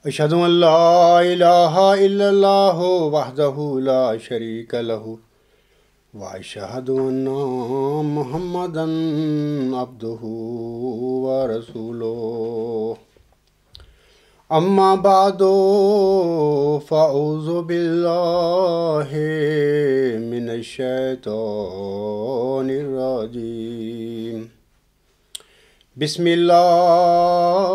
اشہد ان لا الہ الا اللہ وحدہ لا شریک لہ واشہد ان محمدا عبدہ ورسولہ اما بعد فاعوذ باللہ من الشیطان الرجیم بسم اللہ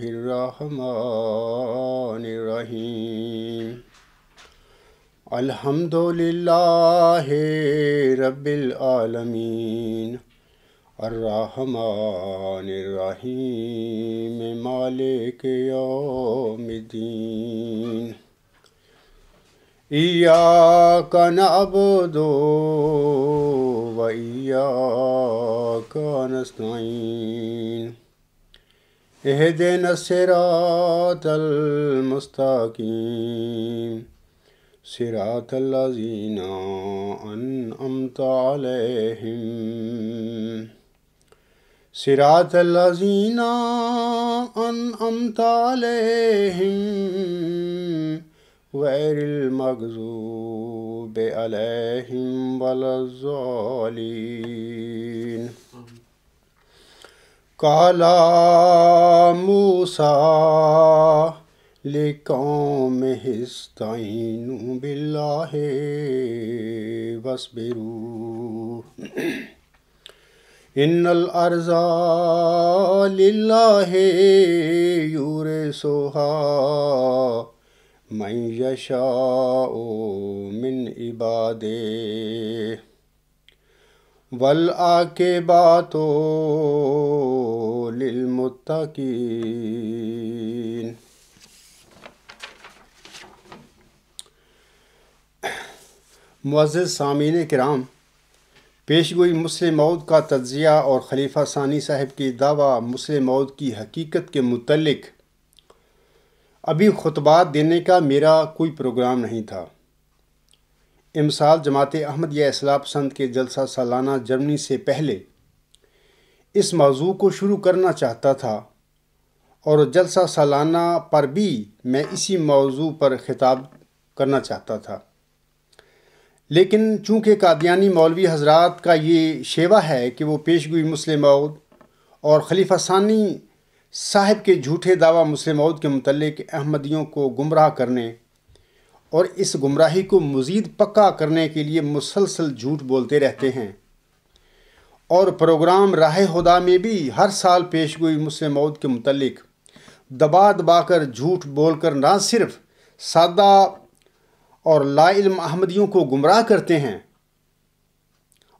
الرحمن الرحیم الحمد للہ رب العالمین الرحمن الرحیم مالک یوم الدین ایاک نعبد و ایاک نستعین اہدنا الصراط المستقیم صراط الذین انعمت علیہم صراط الذین انعمت علیہم غیر المغضوب علیہم ولا الضالین قال موسیٰ لقومہ استعینوا باللہ واصبروا ان الارض للہ یورثها من یشاء من عبادہ والعاقبۃ للمتقین۔ معزز سامعین کرام، پیش گوئی مسلم موعود کا تجزیہ اور خلیفہ ثانی صاحب کی دعویٰ مسلم موعود کی حقیقت کے متعلق ابھی خطبات دینے کا میرا کوئی پروگرام نہیں تھا۔ امسال جماعت احمدیہ اصلاح پسند کے جلسہ سالانہ جرمنی سے پہلے اس موضوع کو شروع کرنا چاہتا تھا اور جلسہ سالانہ پر بھی میں اسی موضوع پر خطاب کرنا چاہتا تھا، لیکن چونکہ قادیانی مولوی حضرات کا یہ شیوہ ہے کہ وہ پیش گوئی مسلم موعود اور خلیفہ ثانی صاحب کے جھوٹے دعویٰ مسلم موعود کے متعلق احمدیوں کو گمراہ کرنے اور اس گمراہی کو مزید پکا کرنے کے لیے مسلسل جھوٹ بولتے رہتے ہیں، اور پروگرام راہ ہدا میں بھی ہر سال پیش گوئی مسلم موعود کے متعلق دبا دبا کر جھوٹ بول کر نہ صرف سادہ اور لا علم احمدیوں کو گمراہ کرتے ہیں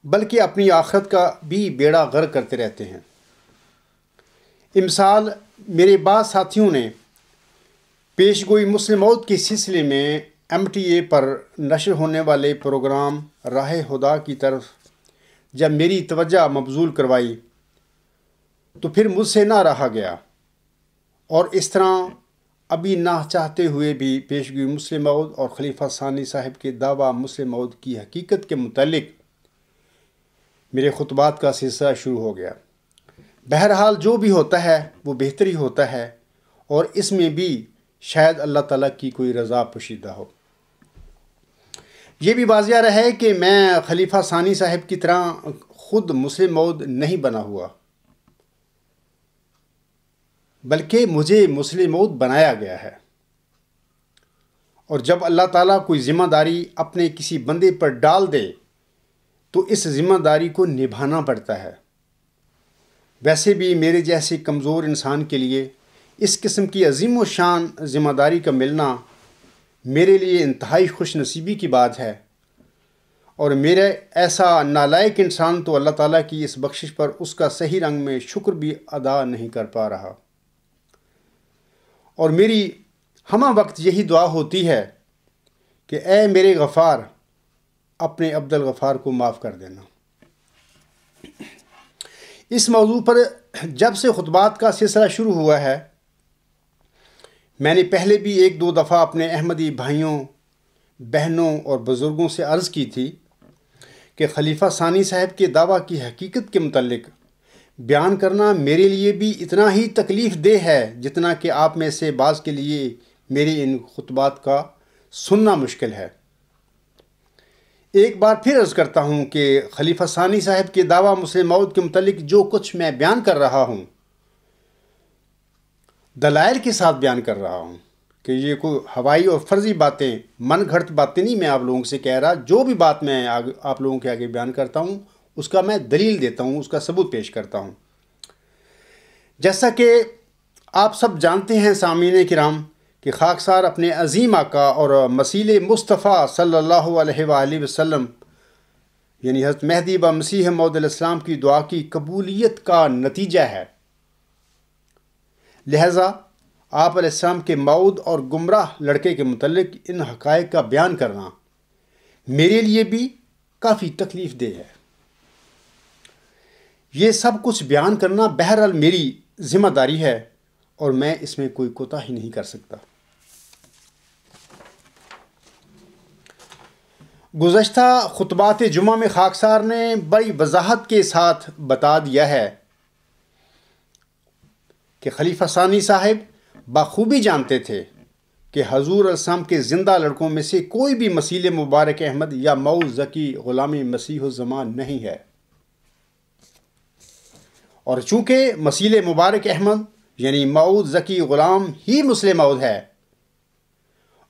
بلکہ اپنی آخرت کا بھی بیڑا غرق کرتے رہتے ہیں۔ امسال میرے بعض ساتھیوں نے پیش گوئی مسلم موعود کے سلسلے میں MTA پر نشر ہونے والے پروگرام راہ ہدا کی طرف جب میری توجہ مبذول کروائی تو پھر مجھ سے نہ رہا گیا، اور اس طرح ابھی نہ چاہتے ہوئے بھی پیش گوئی مسلم موعود اور خلیفہ ثانی صاحب کے دعویٰ مسلم موعود کی حقیقت کے متعلق میرے خطبات کا سلسلہ شروع ہو گیا۔ بہرحال جو بھی ہوتا ہے وہ بہتر ہی ہوتا ہے، اور اس میں بھی شاید اللہ تعالیٰ کی کوئی رضا پوشیدہ ہو۔ یہ بھی واضح رہے کہ میں خلیفہ ثانی صاحب کی طرح خود مسلم موعود نہیں بنا ہوا، بلکہ مجھے مسلم موعود بنایا گیا ہے، اور جب اللہ تعالیٰ کوئی ذمہ داری اپنے کسی بندے پر ڈال دے تو اس ذمہ داری کو نبھانا پڑتا ہے۔ ویسے بھی میرے جیسے کمزور انسان کے لیے اس قسم کی عظیم و شان ذمہ داری کا ملنا میرے لیے انتہائی خوش نصیبی کی بات ہے، اور میرے ایسا نالائق انسان تو اللہ تعالیٰ کی اس بخشش پر اس کا صحیح رنگ میں شکر بھی ادا نہیں کر پا رہا، اور میری ہمہ وقت یہی دعا ہوتی ہے کہ اے میرے غفار، اپنے عبد الغفار کو معاف کر دینا۔ اس موضوع پر جب سے خطبات کا سلسلہ شروع ہوا ہے، میں نے پہلے بھی ایک دو دفعہ اپنے احمدی بھائیوں، بہنوں اور بزرگوں سے عرض کی تھی کہ خلیفہ ثانی صاحب کے دعویٰ کی حقیقت کے متعلق بیان کرنا میرے لیے بھی اتنا ہی تکلیف دہ ہے جتنا کہ آپ میں سے بعض کے لیے میرے ان خطبات کا سننا مشکل ہے۔ ایک بار پھر عرض کرتا ہوں کہ خلیفہ ثانی صاحب کے دعویٰ مسلم موعود کے متعلق جو کچھ میں بیان کر رہا ہوں، دلائل کے ساتھ بیان کر رہا ہوں کہ یہ کوئی ہوائی اور فرضی باتیں، من گھڑت باتیں نہیں میں آپ لوگوں سے کہہ رہا۔ جو بھی بات میں آپ لوگوں کے آگے بیان کرتا ہوں اس کا میں دلیل دیتا ہوں، اس کا ثبوت پیش کرتا ہوں۔ جیسا کہ آپ سب جانتے ہیں سامعین کرام کہ خاکسار اپنے عظیم آقا اور مسیح مصطفیٰ صلی اللہ علیہ وآلہ وسلم یعنی حضرت مہدی و مسیح موعود علیہ السلام کی دعا کی قبولیت کا نتیجہ ہے۔ لہٰذا آپ علیہ السلام کے موعود اور گمراہ لڑکے کے متعلق ان حقائق کا بیان کرنا میرے لیے بھی کافی تکلیف دہ ہے۔ یہ سب کچھ بیان کرنا بہرحال میری ذمہ داری ہے اور میں اس میں کوئی کوتاہی نہیں کر سکتا۔ گزشتہ خطبات جمعہ میں خاکسار نے بڑی وضاحت کے ساتھ بتا دیا ہے کہ خلیفہ ثانی صاحب بخوبی جانتے تھے کہ حضور علیہ السلام کے زندہ لڑکوں میں سے کوئی بھی مسیح مبارک احمد یا موعود ذکی غلام مسیح الزمان نہیں ہے، اور چونکہ مسیح مبارک احمد یعنی موعود ذکی غلام ہی مسلم موعود ہے،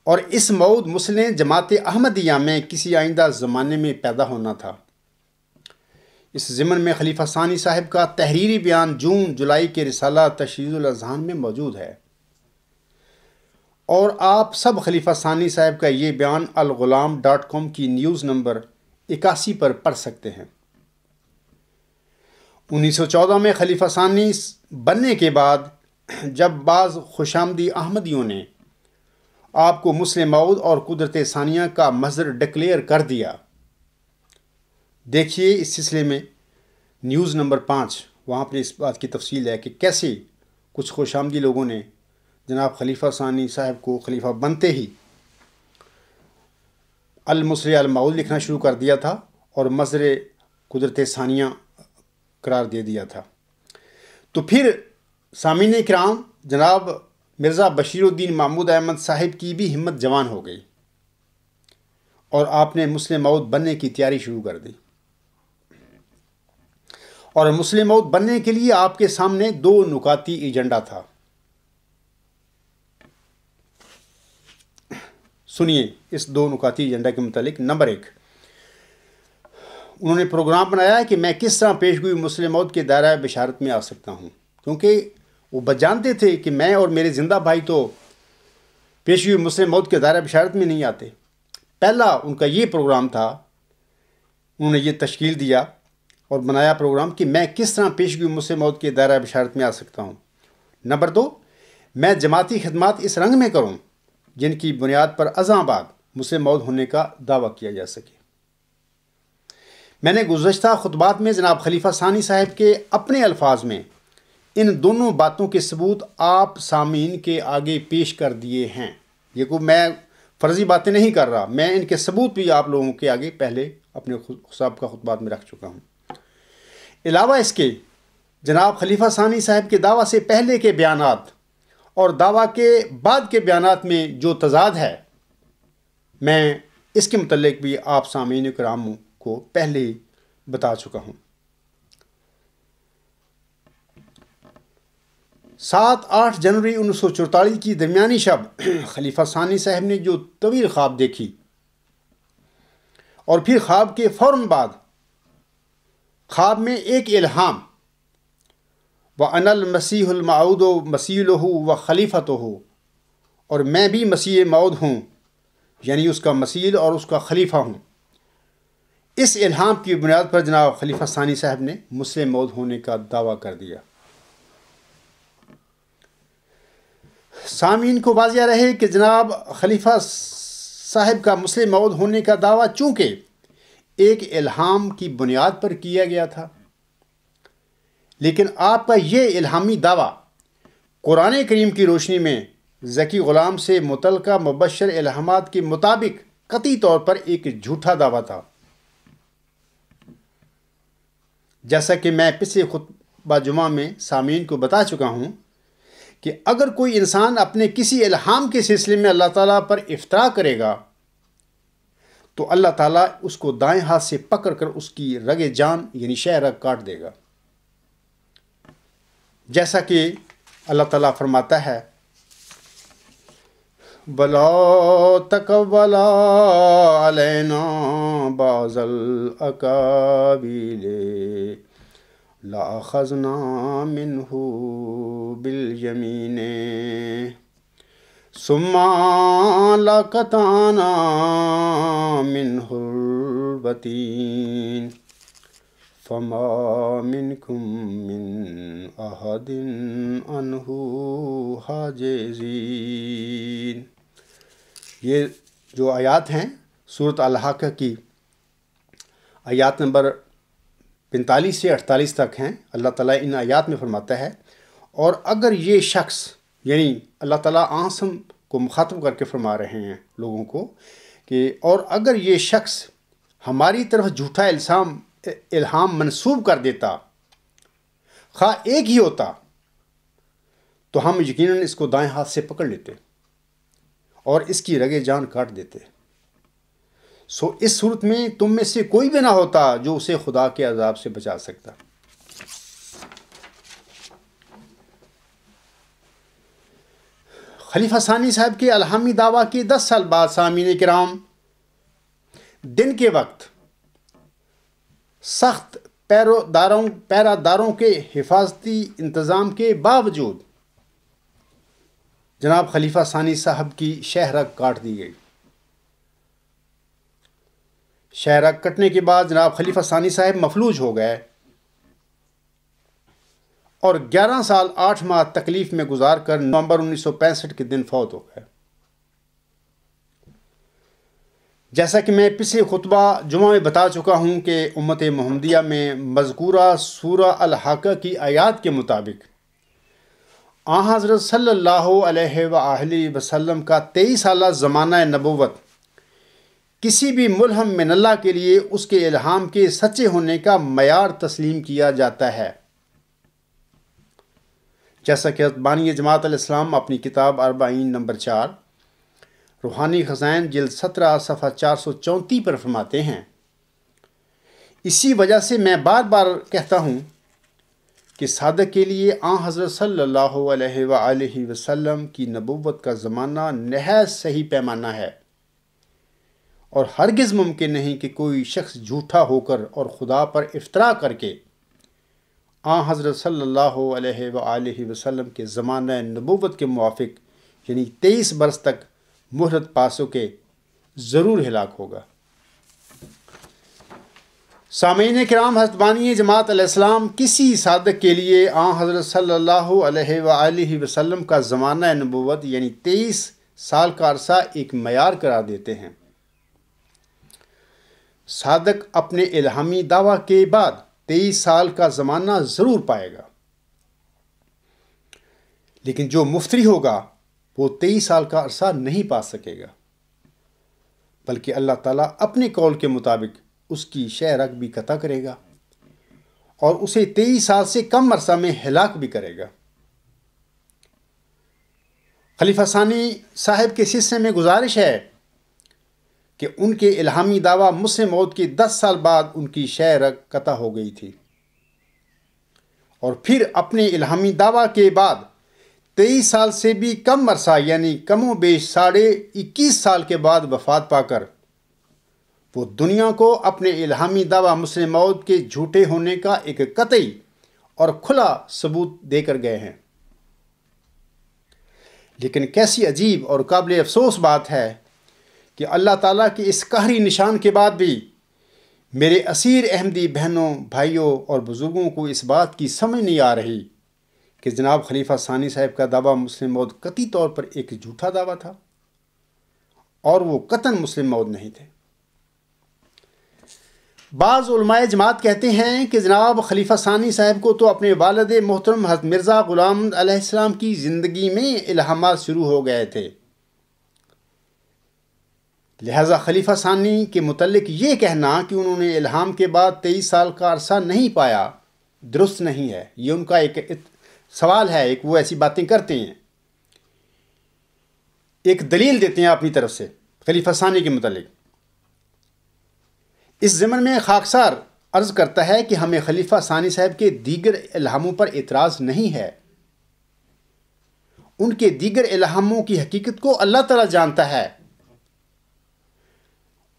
اور اس موعود مسلم جماعت احمدیہ میں کسی آئندہ زمانے میں پیدا ہونا تھا۔ اس ضمن میں خلیفہ ثانی صاحب کا تحریری بیان جون جولائی کے رسالہ تشریح الاذہان میں موجود ہے، اور آپ سب خلیفہ ثانی صاحب کا یہ بیان الغلام.com کی نیوز نمبر 81 پر پڑھ سکتے ہیں۔ 1914 میں خلیفہ ثانی بننے کے بعد جب بعض خوشامدی احمدیوں نے آپ کو مسلم موعود اور قدرت ثانیہ کا مظہر ڈکلیئر کر دیا، دیکھیے اس سلسلے میں نیوز نمبر 5، وہاں پر اس بات کی تفصیل ہے کہ کیسے کچھ خوشامدی لوگوں نے جناب خلیفہ ثانی صاحب کو خلیفہ بنتے ہی المصری الموعود لکھنا شروع کر دیا تھا اور مظہر قدرت ثانیہ قرار دے دیا تھا۔ تو پھر سامعین کرام جناب مرزا بشیر الدین محمود احمد صاحب کی بھی ہمت جوان ہو گئی اور آپ نے مسلم موعود بننے کی تیاری شروع کر دی، اور مسلم موعود بننے کے لیے آپ کے سامنے 2 نکاتی ایجنڈا تھا۔ سنیے اس 2 نکاتی ایجنڈا کے متعلق۔ نمبر 1، انہوں نے پروگرام بنایا کہ میں کس طرح پیشگوئی مسلم موعود کے دائرہ بشارت میں آ سکتا ہوں، کیونکہ وہ جانتے تھے کہ میں اور میرے زندہ بھائی تو پیشگوئی مسلم موعود کے دائرہ بشارت میں نہیں آتے۔ پہلا ان کا یہ پروگرام تھا، انہوں نے یہ تشکیل دیا اور بنایا پروگرام کہ میں کس طرح پیشگوئی مسلم موعود کے دائرہ بشارت میں آ سکتا ہوں۔ نمبر 2، میں جماعتی خدمات اس رنگ میں کروں جن کی بنیاد پر ازاں بعد مسلم موعود ہونے کا دعویٰ کیا جا سکے۔ میں نے گزشتہ خطبات میں جناب خلیفہ ثانی صاحب کے اپنے الفاظ میں ان دونوں باتوں کے ثبوت آپ سامعین کے آگے پیش کر دیے ہیں۔ یہ کوئی میں فرضی باتیں نہیں کر رہا، میں ان کے ثبوت بھی آپ لوگوں کے آگے پہلے اپنے سابقہ خطبات میں رکھ چکا ہوں۔ علاوہ اس کے جناب خلیفہ ثانی صاحب کے دعویٰ سے پہلے کے بیانات اور دعویٰ کے بعد کے بیانات میں جو تضاد ہے، میں اس کے متعلق بھی آپ سامعین کرام کو پہلے ہی بتا چکا ہوں۔ 7-8 جنوری 1944 کی درمیانی شب خلیفہ ثانی صاحب نے جو طویل خواب دیکھی، اور پھر خواب کے فوراً بعد خواب میں ایک الہام وَأَنَا الْمَسِيحُ الْمَوْعُودُ مَسِيحُهُ وَخَلِيفَتُهُ، اور میں بھی مسیح موعود ہوں، یعنی اس کا مسیح اور اس کا خلیفہ ہوں۔ اس الہام کی بنیاد پر جناب خلیفہ ثانی صاحب نے مسلم موعود ہونے کا دعویٰ کر دیا۔ سامعین کو واضح رہے کہ جناب خلیفہ صاحب کا مسلم موعود ہونے کا دعویٰ چونکہ ایک الہام کی بنیاد پر کیا گیا تھا، لیکن آپ کا یہ الہامی دعویٰ قرآن کریم کی روشنی میں ذکی غلام سے متعلقہ مبشر الہامات کے مطابق قطعی طور پر ایک جھوٹا دعویٰ تھا۔ جیسا کہ میں پچھلے خطبہ جمعہ میں سامعین کو بتا چکا ہوں کہ اگر کوئی انسان اپنے کسی الہام کے سلسلے میں اللہ تعالیٰ پر افترا کرے گا تو اللہ تعالیٰ اس کو دائیں ہاتھ سے پکڑ کر اس کی رگ جان یعنی شہ رگ کاٹ دے گا، جیسا کہ اللہ تعالیٰ فرماتا ہے بَلَا تَقَوَّلَ عَلَيْنَا بَعْضَ الْأَقَاوِيلِ لَأَخَذْنَا مِنْهُ بِالْيَمِينِ ثُمَّ لَقَطَعْنَا مِنْهُ الْوَتِينَ فَمَا مِنْكُمْ مِنْ أَحَدٍ عَنْهُ حَاجِزِينَ۔ یہ جو آیات ہیں سورۃ الحاقہ کی آیات نمبر 45 سے 48 تک ہیں۔ اللہ تعالیٰ ان آیات میں فرماتا ہے اور اگر یہ شخص یعنی اللہ تعالیٰ آنسم کو مخاطب کر کے فرما رہے ہیں لوگوں کو کہ اور اگر یہ شخص ہماری طرف جھوٹا الہام منسوب کر دیتا، خواہ ایک ہی ہوتا، تو ہم یقیناً اس کو دائیں ہاتھ سے پکڑ لیتے اور اس کی رگے جان کاٹ دیتے۔ سو اس صورت میں تم میں سے کوئی بھی نہ ہوتا جو اسے خدا کے عذاب سے بچا سکتا۔ خلیفہ ثانی صاحب کے الہامی دعویٰ کے 10 سال بعد سامعین کرام دن کے وقت سخت پیراداروں کے حفاظتی انتظام کے باوجود جناب خلیفہ ثانی صاحب کی شہ رگ کاٹ دی گئی۔ شہ رگ کٹنے کے بعد جناب خلیفہ ثانی صاحب مفلوج ہو گئے اور 11 سال 8 ماہ تکلیف میں گزار کر نومبر 1965 کے دن فوت ہو گئے۔ جیسا کہ میں پچھلے خطبہ جمعہ میں بتا چکا ہوں کہ امت محمدیہ میں مذکورہ سورہ الحاقہ کی آیات کے مطابق آن حضرت صلی اللہ علیہ وآلہ وسلم کا 23 سالہ زمانہ نبوت کسی بھی ملہم من اللہ کے لیے اس کے الہام کے سچے ہونے کا معیار تسلیم کیا جاتا ہے، جیسا کہ بانی جماعت علیہ السلام اپنی کتاب 40 نمبر 4 روحانی خزائن جلد 17 صفحہ 434 پر فرماتے ہیں۔ اسی وجہ سے میں بار بار کہتا ہوں کہ صادق کے لیے آن حضرت صلی اللہ علیہ وآلہ وسلم کی نبوت کا زمانہ نہایت صحیح پیمانہ ہے، اور ہرگز ممکن نہیں کہ کوئی شخص جھوٹا ہو کر اور خدا پر افترا کر کے آن حضرت صلی اللہ علیہ وآلہ وسلم کے زمانہ نبوت کے موافق یعنی 23 برس تک مہلت پا سکے، ضرور ہلاک ہوگا۔ سامعین کرام، حضرت بانی جماعت علیہ السلام کسی صادق کے لیے آن حضرت صلی اللہ علیہ وآلہ وسلم کا زمانہ نبوت یعنی 23 سال کا عرصہ ایک معیار قرار دیتے ہیں۔ صادق اپنے الہامی دعویٰ کے بعد 23 سال کا زمانہ ضرور پائے گا، لیکن جو مفتری ہوگا وہ 23 سال کا عرصہ نہیں پا سکے گا، بلکہ اللہ تعالیٰ اپنے قول کے مطابق اس کی شہ رگ بھی قطع کرے گا اور اسے 23 سال سے کم عرصہ میں ہلاک بھی کرے گا۔ خلیفہ ثانی صاحب کے سلسلے میں گزارش ہے کہ ان کے الہامی دعویٰ مسلم موت کے 10 سال بعد ان کی شہ رگ قطع ہو گئی تھی، اور پھر اپنے الہامی دعویٰ کے بعد 23 سال سے بھی کم عرصہ یعنی کم و بیش 21.5 سال کے بعد وفات پا کر وہ دنیا کو اپنے الہامی دعویٰ مسلم موت کے جھوٹے ہونے کا ایک قطعی اور کھلا ثبوت دے کر گئے ہیں۔ لیکن کیسی عجیب اور قابل افسوس بات ہے کہ اللہ تعالیٰ کے اس قہری نشان کے بعد بھی میرے اسیر احمدی بہنوں، بھائیوں اور بزرگوں کو اس بات کی سمجھ نہیں آ رہی کہ جناب خلیفہ ثانی صاحب کا دعویٰ مسلم موت قطعی طور پر ایک جھوٹا دعویٰ تھا اور وہ قطعاً مسلم موت نہیں تھے۔ بعض علماء جماعت کہتے ہیں کہ جناب خلیفہ ثانی صاحب کو تو اپنے والد محترم حضرت مرزا غلام علیہ السلام کی زندگی میں الہامات شروع ہو گئے تھے، لہذا خلیفہ ثانی کے متعلق یہ کہنا کہ انہوں نے الہام کے بعد 23 سال کا عرصہ نہیں پایا، درست نہیں ہے. یہ ان کا ایک سوال ہے. ایک وہ ایسی باتیں کرتے ہیں, ایک دلیل دیتے ہیں اپنی طرف سے خلیفہ ثانی کے متعلق. اس ضمن میں خاکسار عرض کرتا ہے کہ ہمیں خلیفہ ثانی صاحب کے دیگر الہاموں پر اعتراض نہیں ہے. ان کے دیگر الہاموں کی حقیقت کو اللہ تعالیٰ جانتا ہے.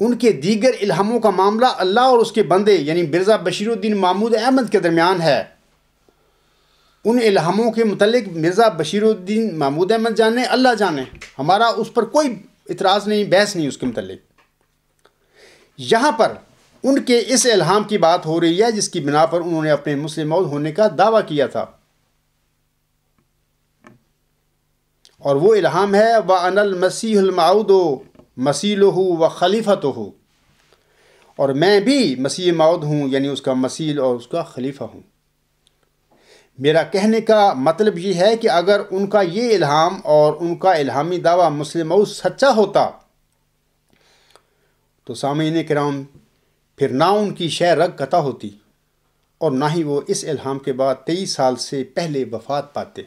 ان کے دیگر الہاموں کا معاملہ اللہ اور اس کے بندے یعنی مرزا بشیر الدین محمود احمد کے درمیان ہے. ان الہاموں کے متعلق مرزا بشیر الدین محمود احمد جانے, اللہ جانے. ہمارا اس پر کوئی اعتراض نہیں, بحث نہیں اس کے متعلق. یہاں پر ان کے اس الہام کی بات ہو رہی ہے جس کی بنا پر انہوں نے اپنے مسلم موعود ہونے کا دعویٰ کیا تھا, اور وہ الہام ہے وَأَنَا الْمَسِيحُ الْمَوْعُودُ مَسِيلُهُ وَخَلِيفَتُهُ, اور میں بھی مسیح موعود ہوں یعنی اس کا مسیل اور اس کا خلیفہ ہوں. میرا کہنے کا مطلب یہ ہے کہ اگر ان کا یہ الہام اور ان کا الہامی دعویٰ مسلم موعود سچا ہوتا تو سامعین کرام پھر نہ ان کی شہ رگ قطع ہوتی اور نہ ہی وہ اس الہام کے بعد 23 سال سے پہلے وفات پاتے.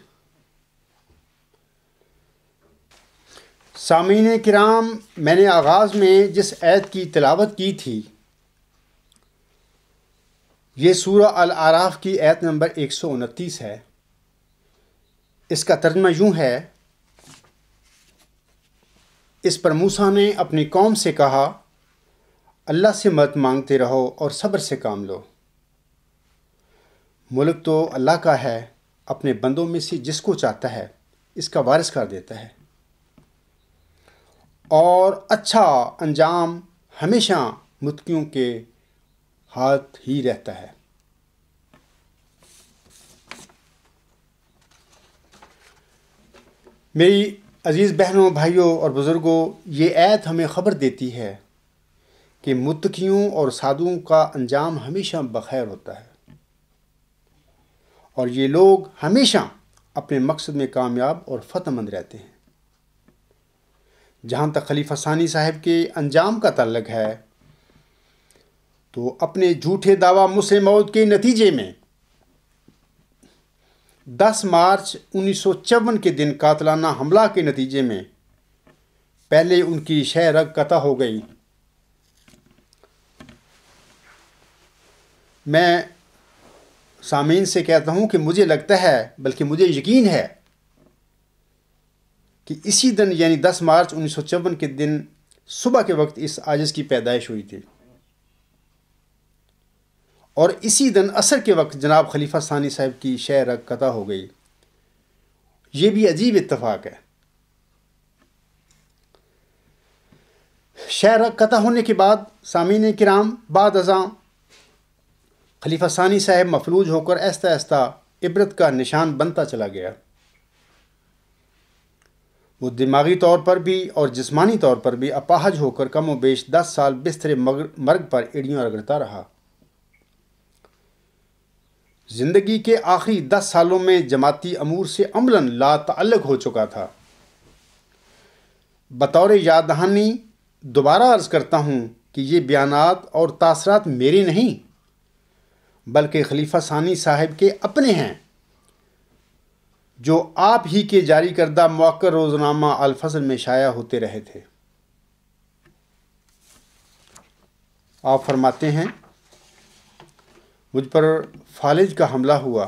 سامعین کرام, میں نے آغاز میں جس آیت کی تلاوت کی تھی یہ سورہ الاعراف کی آیت نمبر 129 ہے. اس کا ترجمہ یوں ہے, اس پر موسیٰ نے اپنی قوم سے کہا اللہ سے مدد مانگتے رہو اور صبر سے کام لو. ملک تو اللہ کا ہے, اپنے بندوں میں سے جس کو چاہتا ہے اس کا وارث کر دیتا ہے, اور اچھا انجام ہمیشہ متقیوں کے ہاتھ ہی رہتا ہے. میری عزیز بہنوں, بھائیوں اور بزرگوں, یہ آیت ہمیں خبر دیتی ہے کہ متقیوں اور سادھوؤں کا انجام ہمیشہ بخیر ہوتا ہے, اور یہ لوگ ہمیشہ اپنے مقصد میں کامیاب اور فتح مند رہتے ہیں. جہاں تک خلیفہ ثانی صاحب کے انجام کا تعلق ہے تو اپنے جھوٹے دعویٰ مسلم موعود کے نتیجے میں 10 مارچ 1954 کے دن قاتلانہ حملہ کے نتیجے میں پہلے ان کی شہ رگ قطع ہو گئی. میں سامعین سے کہتا ہوں کہ مجھے لگتا ہے, بلکہ مجھے یقین ہے کہ اسی دن یعنی 10 مارچ 1954 کے دن صبح کے وقت اس عاجز کی پیدائش ہوئی تھی, اور اسی دن عصر کے وقت جناب خلیفہ ثانی صاحب کی شہ رگ قطع ہو گئی. یہ بھی عجیب اتفاق ہے. شہ رگ قطع ہونے کے بعد سامعین کرام بعد ازاں خلیفہ ثانی صاحب مفلوج ہو کر آہستہ آہستہ عبرت کا نشان بنتا چلا گیا. وہ دماغی طور پر بھی اور جسمانی طور پر بھی اپاہج ہو کر کم و بیش 10 سال بستر مرگ پر ایڑیاں رگڑتا رہا. زندگی کے آخری 10 سالوں میں جماعتی امور سے عملاً لا تعلق ہو چکا تھا. بطور یاد دہانی دوبارہ عرض کرتا ہوں کہ یہ بیانات اور تاثرات میرے نہیں بلکہ خلیفہ ثانی صاحب کے اپنے ہیں, جو آپ ہی کے جاری کردہ موقر روزنامہ الفضل میں شائع ہوتے رہے تھے. آپ فرماتے ہیں مجھ پر فالج کا حملہ ہوا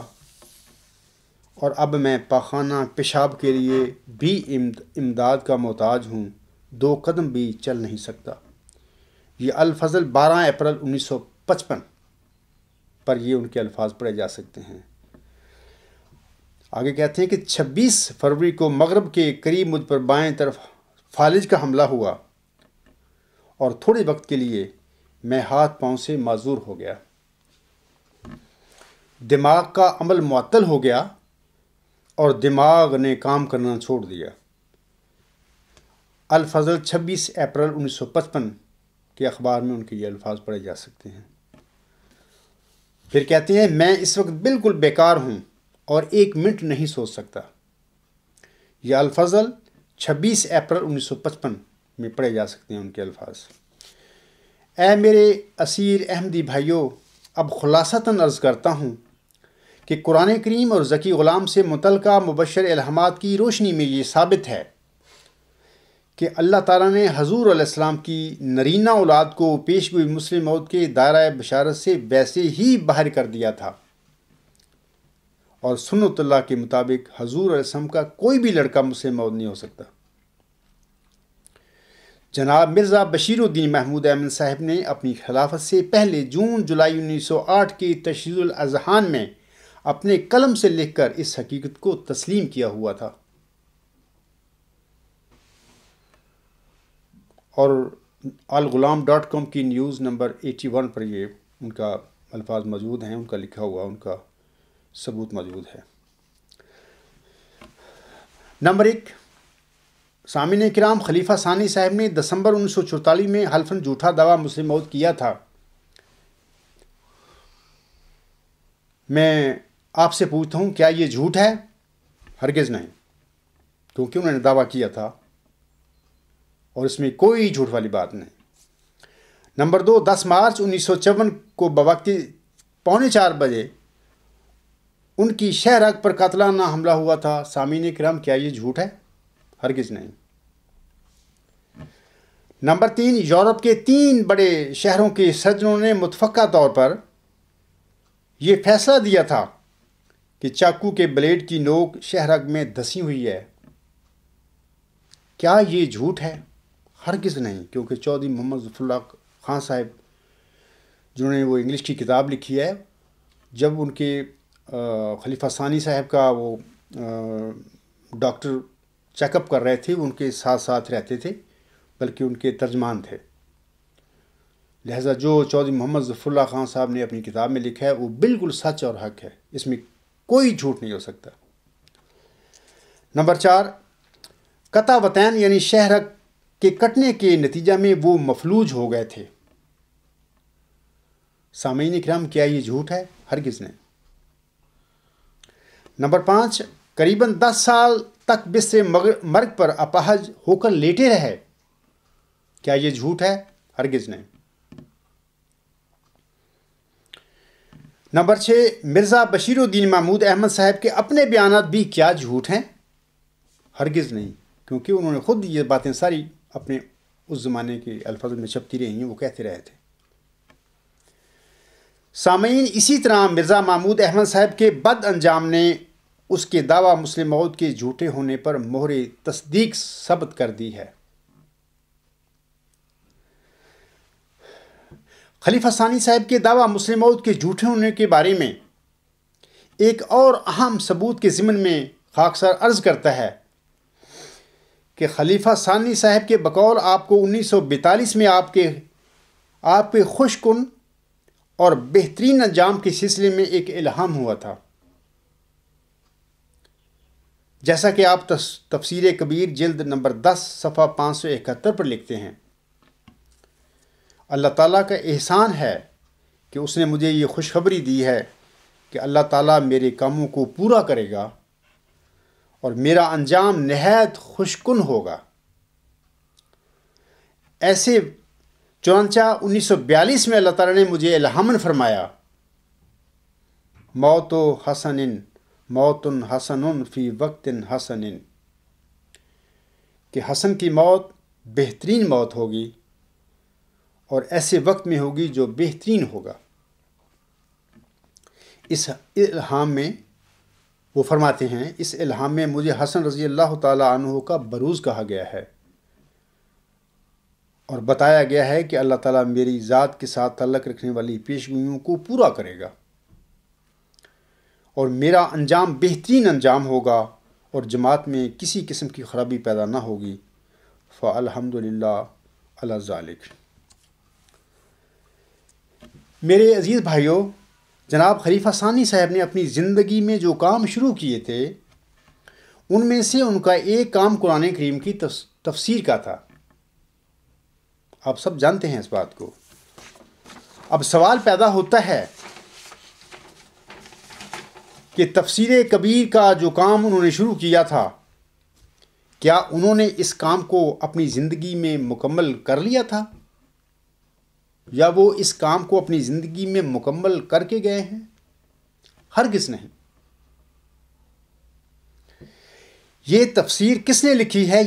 اور اب میں پاخانہ پیشاب کے لیے بھی امداد کا محتاج ہوں, 2 قدم بھی چل نہیں سکتا. یہ الفضل 12 اپریل 1955 پر یہ ان کے الفاظ پڑھے جا سکتے ہیں. آگے کہتے ہیں کہ 26 فروری کو مغرب کے قریب مجھ پر بائیں طرف فالج کا حملہ ہوا اور تھوڑے وقت کے لیے میں ہاتھ پاؤں سے معذور ہو گیا. دماغ کا عمل معطل ہو گیا اور دماغ نے کام کرنا چھوڑ دیا. الفضل 26 اپریل 1955 کے اخبار میں ان کے یہ الفاظ پڑھے جا سکتے ہیں. پھر کہتے ہیں میں اس وقت بالکل بیکار ہوں اور 1 منٹ نہیں سوچ سکتا. یہ الفضل 26 اپریل 1955 میں پڑھے جا سکتے ہیں ان کے الفاظ. اے میرے اسیر احمدی بھائیوں, اب خلاصتاً عرض کرتا ہوں کہ قرآن کریم اور ذکی غلام سے متعلقہ مبشر الہامات کی روشنی میں یہ ثابت ہے کہ اللہ تعالیٰ نے حضور علیہ السلام کی نرینہ اولاد کو پیش گوئی مسلم موت کے دائرہ بشارت سے ویسے ہی باہر کر دیا تھا، اور سنت اللہ کے مطابق حضور علیہ السلام کا کوئی بھی لڑکا مسلم موت نہیں ہو سکتا۔ جناب مرزا بشیر الدین محمود احمد صاحب نے اپنی خلافت سے پہلے جون جولائی 1908 کی تشریح الاذہان میں اپنے قلم سے لکھ کر اس حقیقت کو تسلیم کیا ہوا تھا، اور الغلام.com کی نیوز نمبر 81 پر یہ ان کا الفاظ موجود ہیں، ان کا لکھا ہوا ان کا ثبوت موجود ہے۔ نمبر 1، سامعین کرام، خلیفہ ثانی صاحب نے دسمبر 1944 میں حلفاً جھوٹا دعویٰ مسلم موت کیا تھا۔ میں آپ سے پوچھتا ہوں، کیا یہ جھوٹ ہے؟ ہرگز نہیں، کیونکہ انہوں نے دعویٰ کیا تھا اور اس میں کوئی جھوٹ والی بات نہیں۔ نمبر 2، 10 مارچ 1954 کو بوقت 3:45 بجے ان کی شہرگ پر قاتلانہ حملہ ہوا تھا۔ سامعین کرام، کیا یہ جھوٹ ہے؟ ہرگز نہیں۔ نمبر 3، یورپ کے 3 بڑے شہروں کے سرجنوں نے متفقہ طور پر یہ فیصلہ دیا تھا کہ چاقو کے بلیڈ کی نوک شہرگ میں دھسی ہوئی ہے۔ کیا یہ جھوٹ ہے؟ ہرگز نہیں، کیونکہ چودھری محمد ظفر اللہ خان صاحب جنہوں نے وہ انگلش کی کتاب لکھی ہے، جب ان کے خلیفہ ثانی صاحب کا وہ ڈاکٹر چیک اپ کر رہے تھے، ان کے ساتھ ساتھ رہتے تھے، بلکہ ان کے ترجمان تھے۔ لہذا جو چودھری محمد ظفر اللہ خان صاحب نے اپنی کتاب میں لکھا ہے وہ بالکل سچ اور حق ہے، اس میں کوئی جھوٹ نہیں ہو سکتا۔ نمبر 4، قطع وطین یعنی شہرگ کے کٹنے کے نتیجہ میں وہ مفلوج ہو گئے تھے۔ سامعین کرام، کیا یہ جھوٹ ہے؟ ہرگز نہیں۔ نمبر 5، قریباً 10 سال تک بستر مرگ پر اپاہج ہو کر لیٹے رہے۔ کیا یہ جھوٹ ہے؟ ہرگز نہیں۔ نمبر 6، مرزا بشیر الدین محمود احمد صاحب کے اپنے بیانات بھی کیا جھوٹ ہیں؟ ہرگز نہیں، کیونکہ انہوں نے خود یہ باتیں ساری اپنے اس زمانے کے الفاظ میں چھپتی رہی ہیں، وہ کہتے رہے تھے۔ سامعین، اسی طرح مرزا محمود احمد صاحب کے بد انجام نے اس کے دعویٰ مسلم موت کے جھوٹے ہونے پر مہر تصدیق ثبت کر دی ہے۔ خلیفہ ثانی صاحب کے دعویٰ مسلم موت کے جھوٹے ہونے کے بارے میں ایک اور اہم ثبوت کے ضمن میں خاکسار عرض کرتا ہے کہ خلیفہ ثانی صاحب کے بقول آپ کو 1942 میں آپ کے خوش کن اور بہترین انجام کے سلسلے میں ایک الہام ہوا تھا، جیسا کہ آپ تفسیر کبیر جلد نمبر 10 صفحہ 571 پر لکھتے ہیں۔ اللہ تعالیٰ کا احسان ہے کہ اس نے مجھے یہ خوشخبری دی ہے کہ اللہ تعالیٰ میرے کاموں کو پورا کرے گا اور میرا انجام نہایت خوشکن ہوگا۔ ایسے چنانچہ 1942 میں اللہ تعالیٰ نے مجھے الہاماً فرمایا، موت حسن فی وقت حسن، کہ حسن کی موت بہترین موت ہوگی اور ایسے وقت میں ہوگی جو بہترین ہوگا۔ اس الہام میں وہ فرماتے ہیں، اس الہام میں مجھے حسن رضی اللہ تعالیٰ عنہ کا بروز کہا گیا ہے اور بتایا گیا ہے کہ اللہ تعالیٰ میری ذات کے ساتھ تعلق رکھنے والی پیشگوئیوں کو پورا کرے گا اور میرا انجام بہترین انجام ہوگا اور جماعت میں کسی قسم کی خرابی پیدا نہ ہوگی۔ فالحمدللہ علی ذالک۔ میرے عزیز بھائیوں، جناب خلیفہ ثانی صاحب نے اپنی زندگی میں جو کام شروع کیے تھے، ان میں سے ان کا ایک کام قرآن کریم کی تفسیر کا تھا۔ آپ سب جانتے ہیں اس بات کو۔ اب سوال پیدا ہوتا ہے کہ تفسیر کبیر کا جو کام انہوں نے شروع کیا تھا، کیا انہوں نے اس کام کو اپنی زندگی میں مکمل کر لیا تھا، یا وہ اس کام کو اپنی زندگی میں مکمل کر کے گئے ہیں؟ ہرگز نہیں۔ یہ تفسیر کس نے لکھی ہے،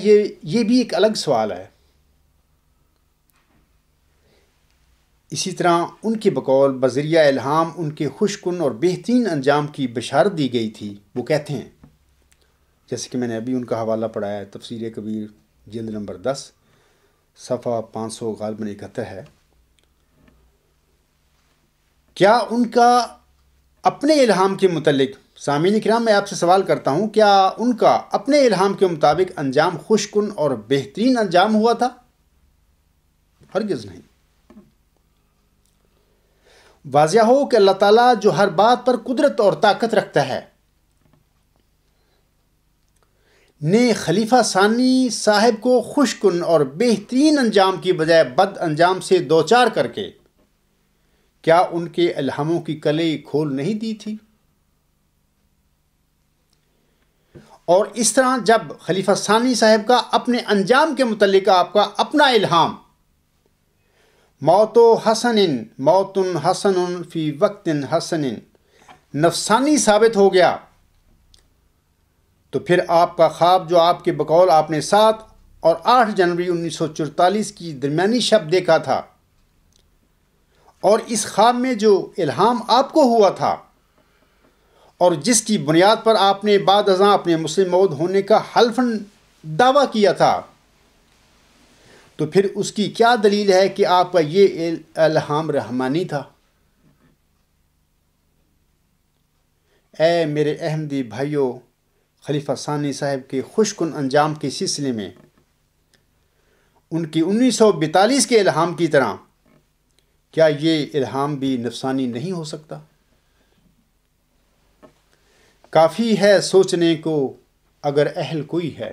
یہ بھی ایک الگ سوال ہے۔ اسی طرح ان کے بقول بذریعہ الہام ان کے خوش کن اور بہترین انجام کی بشارت دی گئی تھی۔ وہ کہتے ہیں، جیسے کہ میں نے ابھی ان کا حوالہ پڑھایا ہے، تفسیر کبیر جلد نمبر 10 صفحہ 500 غالباً 71 ہے، کیا ان کا اپنے الہام کے متعلق، سامعین کرام میں آپ سے سوال کرتا ہوں، کیا ان کا اپنے الہام کے مطابق انجام خوش کن اور بہترین انجام ہوا تھا؟ ہرگز نہیں۔ واضح ہو کہ اللہ تعالیٰ جو ہر بات پر قدرت اور طاقت رکھتا ہے نے خلیفہ ثانی صاحب کو خوش کن اور بہترین انجام کی بجائے بد انجام سے دوچار کر کے کیا ان کے الہاموں کی کلیں کھول نہیں دی تھی؟ اور اس طرح جب خلیفہ ثانی صاحب کا اپنے انجام کے متعلق آپ کا اپنا الہام موت حسن فی وقت حسن نفسانی ثابت ہو گیا، تو پھر آپ کا خواب جو آپ کے بقول آپ نے 7 اور 8 جنوری 1944 کی درمیانی شب دیکھا تھا، اور اس خواب میں جو الہام آپ کو ہوا تھا اور جس کی بنیاد پر آپ نے بعد ازاں اپنے مسلم موعود ہونے کا حلفاً دعویٰ کیا تھا، تو پھر اس کی کیا دلیل ہے کہ آپ کا یہ الہام رحمانی تھا؟ اے میرے احمدی بھائیوں، خلیفہ ثانی صاحب کے خوش کن انجام کے سلسلے میں ان کی 1942 کے الہام کی طرح کیا یہ الہام بھی نفسانی نہیں ہو سکتا؟ کافی ہے سوچنے کو اگر اہل کوئی ہے۔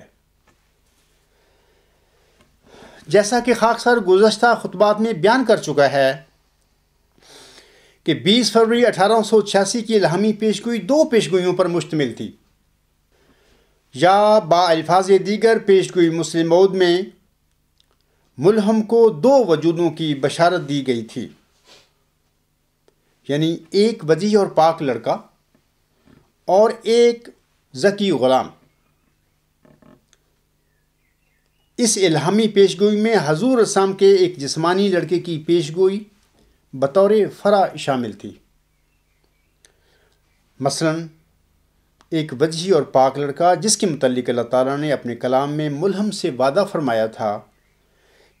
جیسا کہ خاکسار گزشتہ خطبات میں بیان کر چکا ہے کہ 20 فروری 1886 کی الہامی پیشگوئی 2 پیشگوئیوں پر مشتمل تھی، یا با الفاظ دیگر پیشگوئی مسلم موعود میں ملہم کو 2 وجودوں کی بشارت دی گئی تھی، یعنی ایک وجیح اور پاک لڑکا اور ایک ذکی غلام۔ اس الہامی پیشگوئی میں حضور اسلام کے ایک جسمانی لڑکے کی پیشگوئی بطور فرع شامل تھی۔ مثلا ایک وجیح اور پاک لڑکا جس کے متعلق اللہ تعالیٰ نے اپنے کلام میں ملہم سے وعدہ فرمایا تھا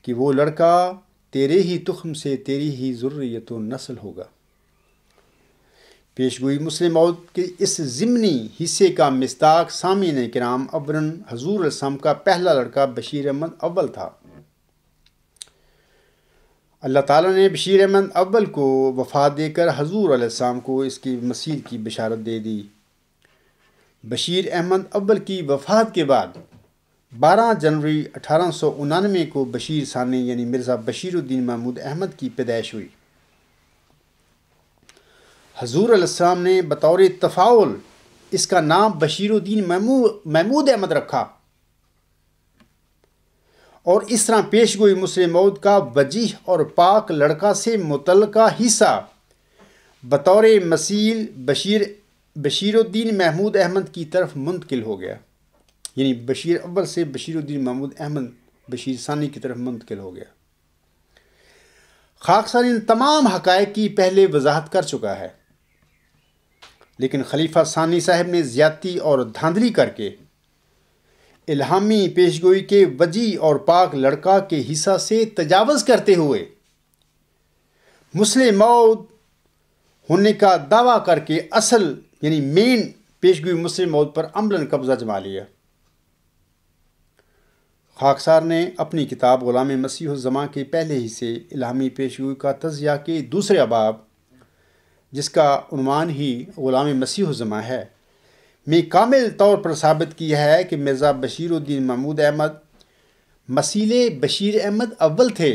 کہ وہ لڑکا تیرے ہی تخم سے تیری ہی ذریت و نسل ہوگا۔ پیشگوئی مسلم موعود کے اس ضمنی حصے کا مصداق سامعین کرام اولاً حضور علیہ السلام کا پہلا لڑکا بشیر احمد اول تھا۔ اللہ تعالیٰ نے بشیر احمد اول کو وفات دے کر حضور علیہ السلام کو اس کی مسیر کی بشارت دے دی۔ بشیر احمد اول کی وفات کے بعد 12 جنوری 1899 کو بشیر ثانی یعنی مرزا بشیر الدین محمود احمد کی پیدائش ہوئی۔ حضور علیہ السلام نے بطور تفاعل اس کا نام بشیر الدین محمود احمد رکھا، اور اس طرح پیشگوئی مسلم موعود کا وجیح اور پاک لڑکا سے متعلقہ حصہ بطور مثیل بشیر الدین محمود احمد کی طرف منتقل ہو گیا، یعنی بشیر اول سے بشیر الدین محمود احمد بشیر ثانی کی طرف منتقل ہو گیا۔ خاکسار ان تمام حقائق کی پہلے وضاحت کر چکا ہے، لیکن خلیفہ ثانی صاحب نے زیادتی اور دھاندلی کر کے الہامی پیشگوئی کے وجیح اور پاک لڑکا کے حصہ سے تجاوز کرتے ہوئے مسلم موعود ہونے کا دعویٰ کر کے اصل یعنی مین پیشگوئی مسلم موعود پر عملاً قبضہ جما لیا۔ خاکسار نے اپنی کتاب غلام مسیح الزماں کے پہلے حصے الہامی پیشگوئی کا تجزیہ کے دوسرے ابواب، جس کا عنوان ہی غلام مسیح الزماں ہے، میں کامل طور پر ثابت کیا ہے کہ مرزا بشیر الدین محمود احمد مثیل بشیر احمد اول تھے۔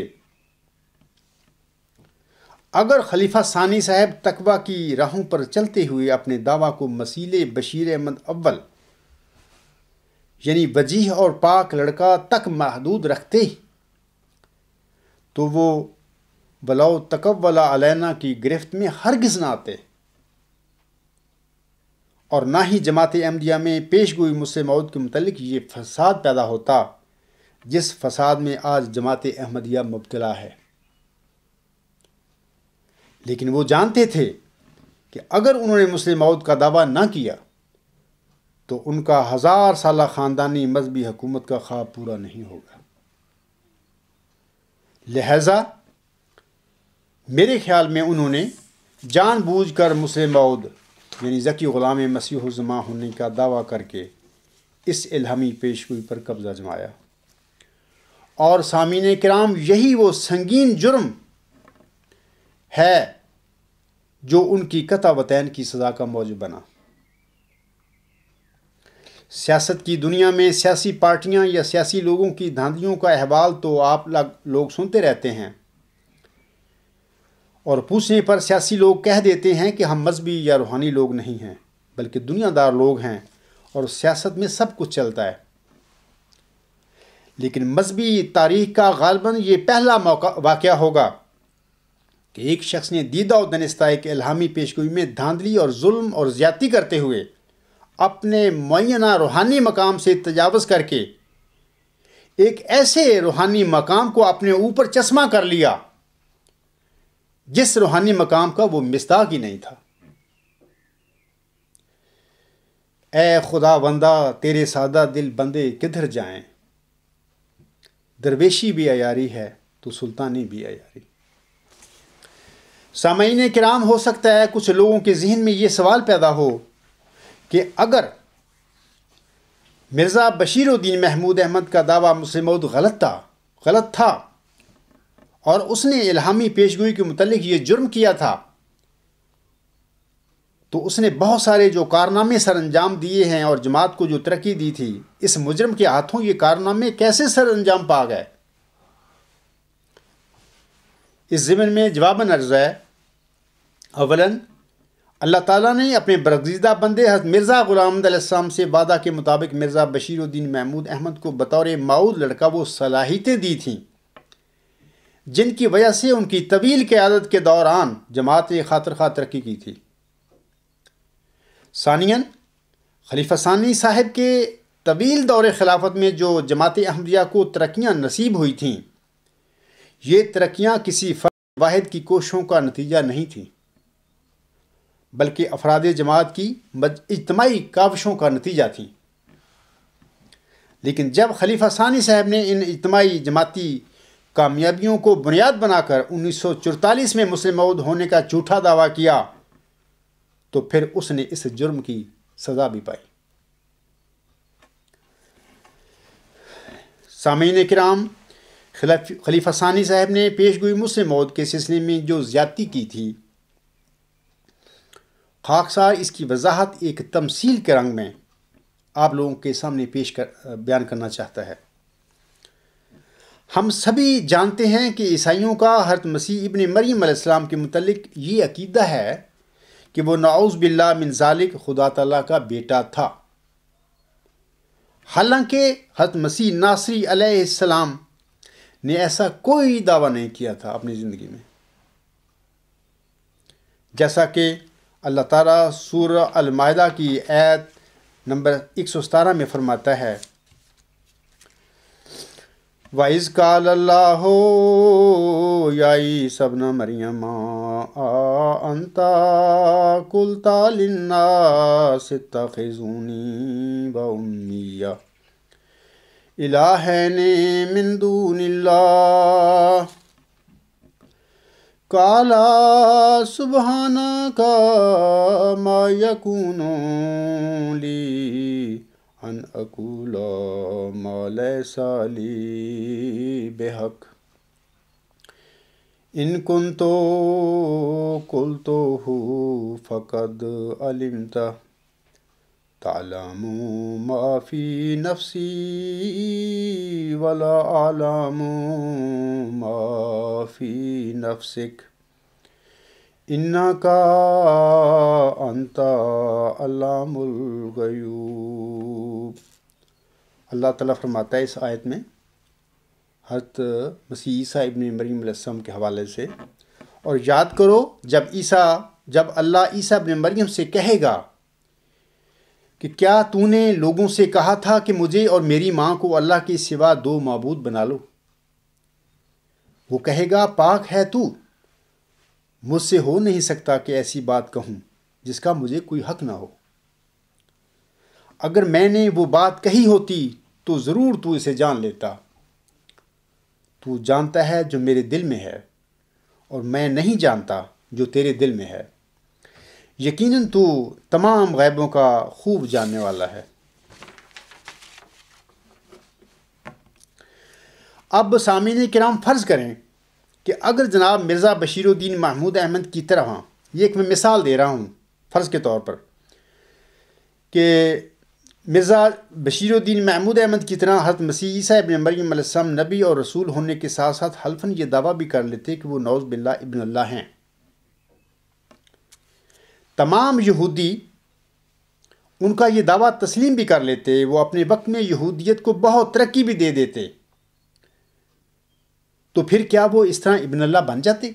اگر خلیفہ ثانی صاحب تقویٰ کی راہوں پر چلتے ہوئے اپنے دعویٰ کو مثیل بشیر احمد اول یعنی وجیح اور پاک لڑکا تک محدود رکھتے تو وہ ولو تقول علینا کی گرفت میں ہرگز نہ آتے۔ اور نہ ہی جماعت احمدیہ میں پیش گوئی مسلم موعود کے متعلق یہ فساد پیدا ہوتا جس فساد میں آج جماعت احمدیہ مبتلا ہے۔ لیکن وہ جانتے تھے کہ اگر انہوں نے مسلم موعود کا دعویٰ نہ کیا تو ان کا 1000 سالہ خاندانی مذہبی حکومت کا خواب پورا نہیں ہوگا۔ لہذا میرے خیال میں انہوں نے جان بوجھ کر مسلم موعود یعنی ذکی غلام مسیح الزماں ہونے کا دعویٰ کر کے اس الہامی پیشگوئی پر قبضہ جمایا۔ اور سامعین کرام، یہی وہ سنگین جرم ہے جو ان کی قطع وطین کی سزا کا موجب بنا۔ سیاست کی دنیا میں سیاسی پارٹیاں یا سیاسی لوگوں کی دھاندلیوں کا احوال تو آپ لوگ سنتے رہتے ہیں، اور پوچھنے پر سیاسی لوگ کہہ دیتے ہیں کہ ہم مذہبی یا روحانی لوگ نہیں ہیں بلکہ دنیا دار لوگ ہیں اور سیاست میں سب کچھ چلتا ہے۔ لیکن مذہبی تاریخ کا غالباً یہ پہلا واقعہ ہوگا کہ ایک شخص نے دیدہ و دانستہ ایک الہامی پیشگوئی میں دھاندلی اور ظلم اور زیادتی کرتے ہوئے اپنے معینہ روحانی مقام سے تجاوز کر کے ایک ایسے روحانی مقام کو اپنے اوپر چشمہ کر لیا جس روحانی مقام کا وہ مصداق ہی نہیں تھا۔ اے خدا بندہ، تیرے سادہ دل بندے کدھر جائیں، درویشی بھی عیاری ہے تو سلطانی بھی عیاری۔ سامعین کرام، ہو سکتا ہے کچھ لوگوں کے ذہن میں یہ سوال پیدا ہو کہ اگر مرزا بشیر الدین محمود احمد کا دعویٰ مسلم موعود غلط تھا اور اس نے الہامی پیشگوئی کے متعلق یہ جرم کیا تھا، تو اس نے بہت سارے جو کارنامے سر انجام دیے ہیں اور جماعت کو جو ترقی دی تھی، اس مجرم کے ہاتھوں یہ کارنامے کیسے سر انجام پا گئے؟ اس ضمن میں جواباً عرض ہے، اولاً اللہ تعالیٰ نے اپنے برگزیدہ بندے حضرت مرزا غلام احمد علیہ السلام سے وعدہ کے مطابق مرزا بشیر الدین محمود احمد کو بطور موعود لڑکا وہ صلاحیتیں دی تھیں جن کی وجہ سے ان کی طویل قیادت کے دوران جماعت نے خاطر خواہ ترقی کی تھی۔ ثانیاً خلیفہ ثانی صاحب کے طویل دور خلافت میں جو جماعت احمدیہ کو ترقیاں نصیب ہوئی تھیں، یہ ترقیاں کسی فرد واحد کی کوششوں کا نتیجہ نہیں تھیں بلکہ افراد جماعت کی اجتماعی کاوشوں کا نتیجہ تھیں۔ لیکن جب خلیفہ ثانی صاحب نے ان اجتماعی جماعتی کامیابیوں کو بنیاد بنا کر 1944 میں مسلم موعود ہونے کا جھوٹا دعویٰ کیا تو پھر اس نے اس جرم کی سزا بھی پائی۔ سامعین کرام، خلیفہ ثانی صاحب نے پیشگوئی مسلم موعود کے سلسلے میں جو زیادتی کی تھی، خاکسار اس کی وضاحت ایک تمثیل کے رنگ میں آپ لوگوں کے سامنے بیان کرنا چاہتا ہے۔ ہم سبھی جانتے ہیں کہ عیسائیوں کا حضرت مسیح ابن مریم علیہ السلام کے متعلق یہ عقیدہ ہے کہ وہ نعوذ باللہ من ذالک خدا تعالیٰ کا بیٹا تھا، حالانکہ حضرت مسیح ناصری علیہ السلام نے ایسا کوئی دعویٰ نہیں کیا تھا اپنی زندگی میں، جیسا کہ اللہ تعالیٰ سورہ المائدہ کی آیت نمبر 117 میں فرماتا ہے، وَإِذْ قَالَ اللَّهُ يَا عِيسَى ابْنَ مَرْيَمَ أَأَنْتَ قُلْتَ لِلنَّاسِ اتَّخِذُونِي وَأُمِّيَّ إِلَٰهَيْنِ مِن دُونِ اللَّهِ قَالَ سُبْحَانَكَ مَا يَكُونُ لِي أَنْ أَقُولَ مَا لَيْسَ لِي بِحَقٍّ إِن كُنتُ قُلْتُهُ فَقَدْ عَلِمْتَهُ تَعْلَمُ مَا فِي نَفْسِي وَلَا أَعْلَمُ مَا فِي نَفْسِكَ إِنَّكَ أَنْتَ عَلَّامُ الْغُیُوبِ۔ اللہ تعالیٰ فرماتا ہے اس آیت میں حضرت مسیح عیسیٰ ابن مریم علیہ السلام کے حوالے سے، اور یاد کرو جب اللہ عیسیٰ ابن مریم سے کہے گا کہ کیا تو نے لوگوں سے کہا تھا کہ مجھے اور میری ماں کو اللہ کے سوا 2 معبود بنا لو؟ وہ کہے گا پاک ہے تو، مجھ سے ہو نہیں سکتا کہ ایسی بات کہوں جس کا مجھے کوئی حق نہ ہو۔ اگر میں نے وہ بات کہی ہوتی تو ضرور تو اسے جان لیتا۔ تو جانتا ہے جو میرے دل میں ہے، اور میں نہیں جانتا جو تیرے دل میں ہے۔ یقیناً تو تمام غیبوں کا خوب جاننے والا ہے۔ اب سامعین کرام فرض کریں کہ اگر جناب مرزا بشیر الدین محمود احمد کی طرح، یہ ایک میں مثال دے رہا ہوں فرض کے طور پر، کہ مرزا بشیر الدین محمود احمد کی طرح حضرت مسیح عیسیٰ ابن مریم علیہ السلام نبی اور رسول ہونے کے ساتھ ساتھ حلفاً یہ دعویٰ بھی کر لیتے کہ وہ نعوذ باللہ ابن اللہ ہیں۔ تمام یہودی ان کا یہ دعویٰ تسلیم بھی کر لیتے، وہ اپنے وقت میں یہودیت کو بہت ترقی بھی دے دیتے، تو پھر کیا وہ اس طرح ابن اللہ بن جاتے؟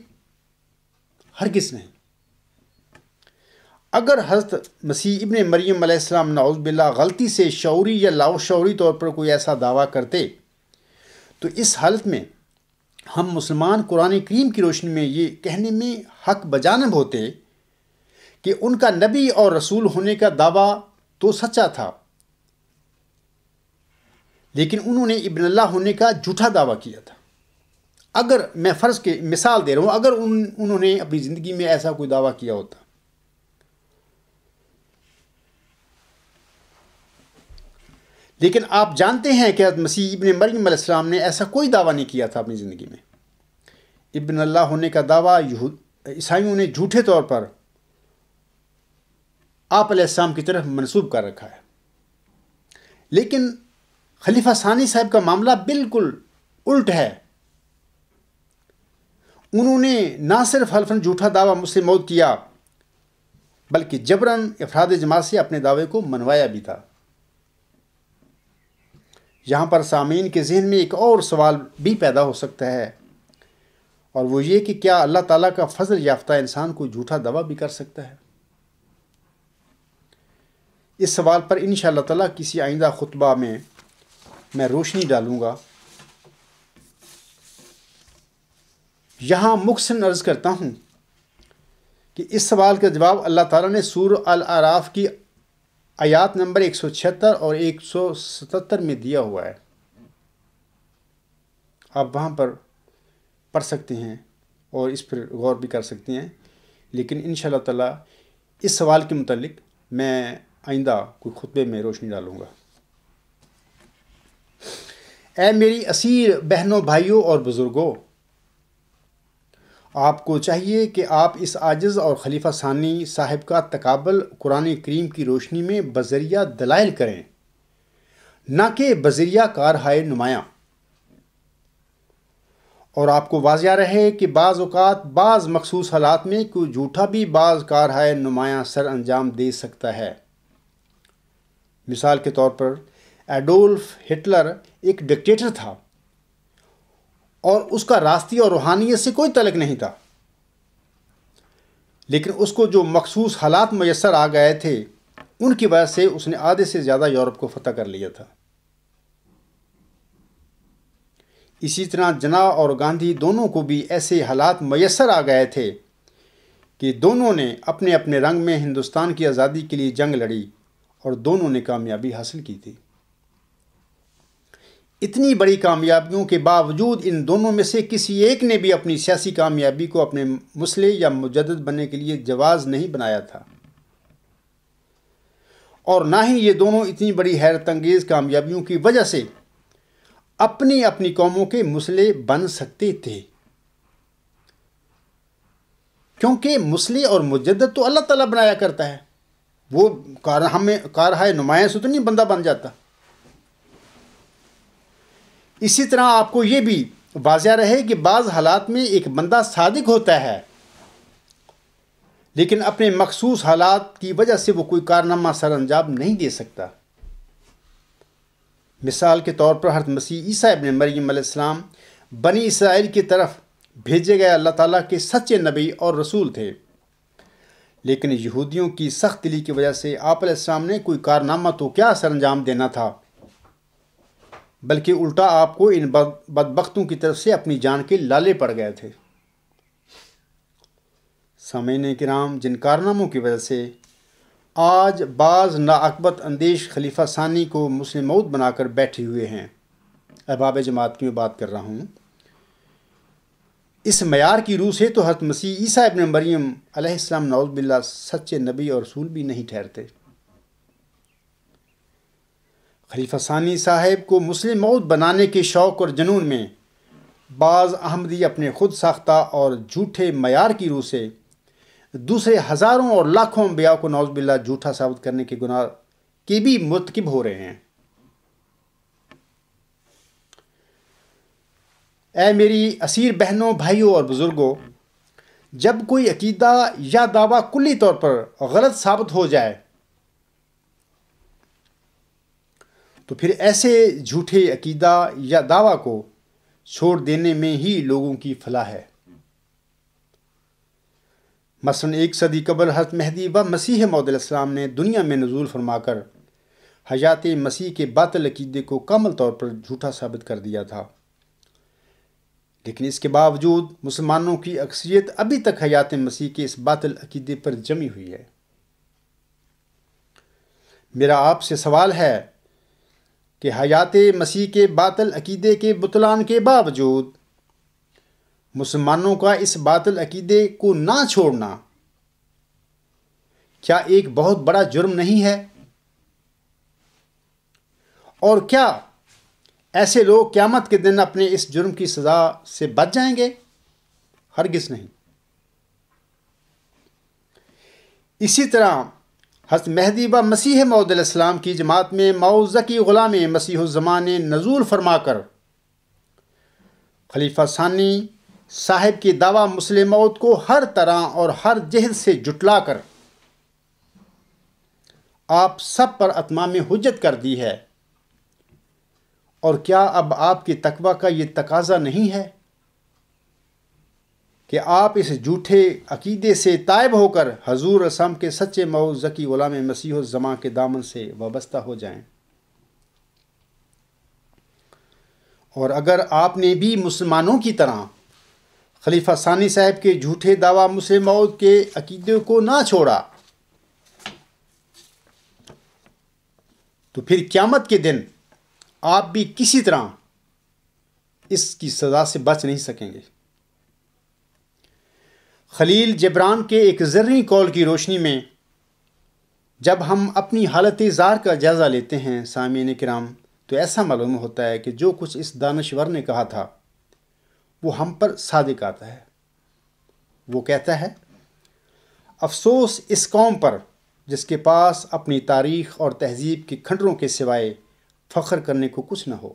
ہرگز نہیں۔ اگر حضرت مسیح ابن مریم علیہ السلام نعوذ باللہ غلطی سے شعوری یا لاشعوری طور پر کوئی ایسا دعویٰ کرتے، تو اس حالت میں ہم مسلمان قرآن کریم کی روشنی میں یہ کہنے میں حق بجانب ہوتے کہ ان کا نبی اور رسول ہونے کا دعویٰ تو سچا تھا، لیکن انہوں نے ابن اللہ ہونے کا جھوٹا دعویٰ کیا تھا۔ اگر میں فرض کے مثال دے رہا ہوں، اگر انہوں نے اپنی زندگی میں ایسا کوئی دعویٰ کیا ہوتا، لیکن آپ جانتے ہیں کہ حضرت مسیح ابن مریم علیہ السلام نے ایسا کوئی دعویٰ نہیں کیا تھا اپنی زندگی میں۔ ابن اللہ ہونے کا دعویٰ عیسائیوں نے جھوٹے طور پر آپ علیہ السلام کی طرف منسوب کر رکھا ہے۔ لیکن خلیفہ ثانی صاحب کا معاملہ بالکل الٹ ہے۔ انہوں نے نہ صرف حلفاً جھوٹا دعویٰ مسلم موعود کیا، بلکہ جبراً افراد جماعت سے اپنے دعوے کو منوایا بھی تھا۔ یہاں پر سامعین کے ذہن میں ایک اور سوال بھی پیدا ہو سکتا ہے، اور وہ یہ کہ کیا اللہ تعالیٰ کا فضل یافتہ انسان کوئی جھوٹا دعویٰ بھی کر سکتا ہے؟ اس سوال پر انشاءاللہ تعالیٰ کسی آئندہ خطبہ میں روشنی ڈالوں گا۔ یہاں مختصراً عرض کرتا ہوں کہ اس سوال کا جواب اللہ تعالیٰ نے سورہ الاعراف کی آیات نمبر 176 اور 177 میں دیا ہوا ہے۔ آپ وہاں پر پڑھ سکتے ہیں اور اس پر غور بھی کر سکتے ہیں، لیکن انشاءاللہ تعالیٰ اس سوال کے متعلق میں آئندہ کوئی خطبے میں روشنی ڈالوں گا۔ اے میری اسیر بہنوں، بھائیوں اور بزرگوں، آپ کو چاہیے کہ آپ اس عاجز اور خلیفہ ثانی صاحب کا تقابل قرآن کریم کی روشنی میں بذریعہ دلائل کریں، نہ کہ بذریعہ کارہائے نمایاں۔ اور آپ کو واضح رہے کہ بعض اوقات بعض مخصوص حالات میں کوئی جھوٹا بھی بعض کارہائے نمایاں سر انجام دے سکتا ہے۔ مثال کے طور پر ایڈولف ہٹلر ایک ڈکٹیٹر تھا، اور اس کا راستی اور روحانیت سے کوئی تعلق نہیں تھا، لیکن اس کو جو مخصوص حالات میسر آ گئے تھے، ان کی وجہ سے اس نے آدھے سے زیادہ یورپ کو فتح کر لیا تھا۔ اسی طرح جناح اور گاندھی دونوں کو بھی ایسے حالات میسر آ گئے تھے کہ دونوں نے اپنے اپنے رنگ میں ہندوستان کی آزادی کے لیے جنگ لڑی، اور دونوں نے کامیابی حاصل کی تھی۔ اتنی بڑی کامیابیوں کے باوجود ان دونوں میں سے کسی ایک نے بھی اپنی سیاسی کامیابی کو اپنے مصلح یا مجدد بننے کے لیے جواز نہیں بنایا تھا، اور نہ ہی یہ دونوں اتنی بڑی حیرت انگیز کامیابیوں کی وجہ سے اپنی اپنی قوموں کے مصلح بن سکتے تھے، کیونکہ مصلح اور مجدد تو اللہ تعالیٰ بنایا کرتا ہے، وہ کارہائے نمایاں سے تو نہیں بندہ بن جاتا۔ اسی طرح آپ کو یہ بھی واضح رہے کہ بعض حالات میں ایک بندہ صادق ہوتا ہے، لیکن اپنے مخصوص حالات کی وجہ سے وہ کوئی کارنامہ سر انجام نہیں دے سکتا۔ مثال کے طور پر حضرت مسیح عیسیٰ ابن مریم علیہ السلام بنی اسرائیل کی طرف بھیجے گئے اللہ تعالیٰ کے سچے نبی اور رسول تھے، لیکن یہودیوں کی سخت دلی کی وجہ سے آپ علیہ السلام نے کوئی کارنامہ تو کیا سر انجام دینا تھا، بلکہ الٹا آپ کو ان بدبختوں کی طرف سے اپنی جان کے لالے پڑ گئے تھے۔ سامعین کرام، جن کارناموں کی وجہ سے آج بعض ناعاقبت اندیش خلیفہ ثانی کو مسلم موعود بنا کر بیٹھے ہوئے ہیں، احباب جماعت کی میں بات کر رہا ہوں، اس معیار کی روح سے تو حضرت مسیح عیسیٰ ابن مریم علیہ السلام نعوذ باللہ سچے نبی اور رسول بھی نہیں ٹھہرتے۔ خلیفہ ثانی صاحب کو مسلم موعود بنانے کے شوق اور جنون میں بعض احمدی اپنے خود ساختہ اور جھوٹے معیار کی روح سے دوسرے ہزاروں اور لاکھوں انبیاء کو نعوذ باللہ جھوٹا ثابت کرنے کے گناہ کے بھی مرتکب ہو رہے ہیں۔ اے میری اسیر بہنوں، بھائیوں اور بزرگوں، جب کوئی عقیدہ یا دعویٰ کلی طور پر غلط ثابت ہو جائے تو پھر ایسے جھوٹے عقیدہ یا دعویٰ کو چھوڑ دینے میں ہی لوگوں کی فلاح ہے۔ مثلاً 1 صدی قبل حضرت مہدی و مسیح موعود علیہ السلام نے دنیا میں نزول فرما کر حیات مسیح کے باطل عقیدے کو کامل طور پر جھوٹا ثابت کر دیا تھا، لیکن اس کے باوجود مسلمانوں کی اکثریت ابھی تک حیات مسیح کے اس باطل عقیدے پر جمی ہوئی ہے۔ میرا آپ سے سوال ہے کہ حیات مسیح کے باطل عقیدے کے بطلان کے باوجود مسلمانوں کا اس باطل عقیدے کو نہ چھوڑنا کیا ایک بہت بڑا جرم نہیں ہے؟ اور کیا ایسے لوگ قیامت کے دن اپنے اس جرم کی سزا سے بچ جائیں گے؟ ہرگز نہیں۔ اسی طرح حضرت مہدی و مسیح موعود علیہ السلام کی جماعت میں موعظی غلام مسیح الزمان نے نزول فرما کر خلیفہ ثانی صاحب کی دعویٰ مسلم موعود کو ہر طرح اور ہر جہد سے جھٹلا کر آپ سب پر اتمام حجت کر دی ہے۔ اور کیا اب آپ کے تقوی کا یہ تقاضا نہیں ہے کہ آپ اس جھوٹے عقیدے سے تائب ہو کر حضور رسم کے سچے موعظی غلام مسیح الزمان کے دامن سے وابستہ ہو جائیں؟ اور اگر آپ نے بھی مسلمانوں کی طرح خلیفہ ثانی صاحب کے جھوٹے دعویٰ مسلم موعود کے عقیدے کو نہ چھوڑا تو پھر قیامت کے دن آپ بھی کسی طرح اس کی سزا سے بچ نہیں سکیں گے۔ خلیل جبران کے ایک زرعی قول کی روشنی میں جب ہم اپنی حالت زار کا جائزہ لیتے ہیں سامعین کرام، تو ایسا معلوم ہوتا ہے کہ جو کچھ اس دانشور نے کہا تھا وہ ہم پر صادق آتا ہے۔ وہ کہتا ہے، افسوس اس قوم پر جس کے پاس اپنی تاریخ اور تہذیب کے کھنڈروں کے سوائے فخر کرنے کو کچھ نہ ہو،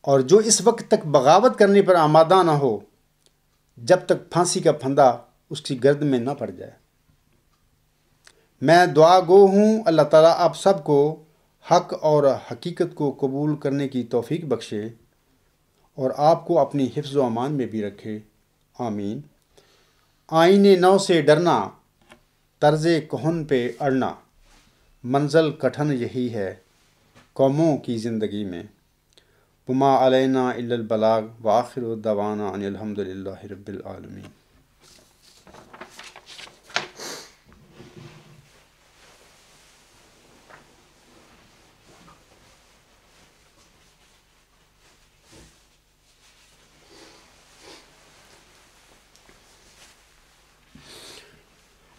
اور جو اس وقت تک بغاوت کرنے پر آمادہ نہ ہو جب تک پھانسی کا پھندا اس کی گرد میں نہ پڑ جائے۔ میں دعا گو ہوں اللہ تعالیٰ آپ سب کو حق اور حقیقت کو قبول کرنے کی توفیق بخشے اور آپ کو اپنی حفظ و امان میں بھی رکھے، آمین۔ آئین نو سے ڈرنا، طرز کہن پہ اڑنا، منزل کٹھن یہی ہے قوموں کی زندگی میں۔ وما علینا الا البلاغ وآخر دعوانا ان الحمد للہ رب العالمین۔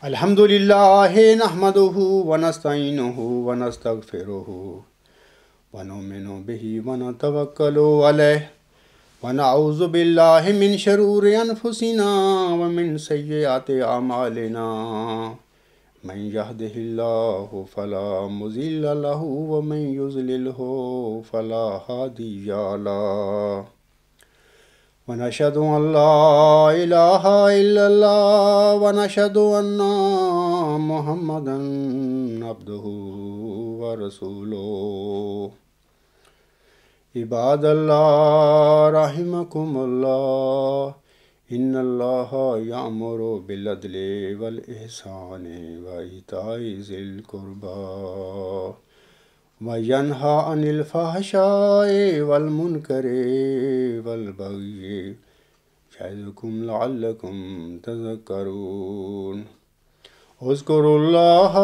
الحمد للہ نحمدہ ونستعینہ ونستغفرہ ونؤمن بہ ونتوکل علیہ ونعوذ باللہ من شرور انفسنا ومن سیئات اعمالنا من یہدہ اللہ فلا مضل لہ ومن یضللہ فلا ہادی لہ ونشهد أن لا إله إلا الله ونشهد أن محمدا عبده ورسوله عباد الله رحمكم الله ان اللہ یأمر بالعدل والاحسان وایتاء ذی القربی وینہی عن الفحشاء والمنکر والبغی یعظکم لعلکم تذکرون اذکروا اللہ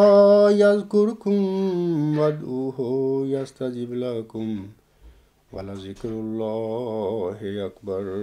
یذکرکم وادعوہ یستجب لکم ولذکر اللہ اکبر.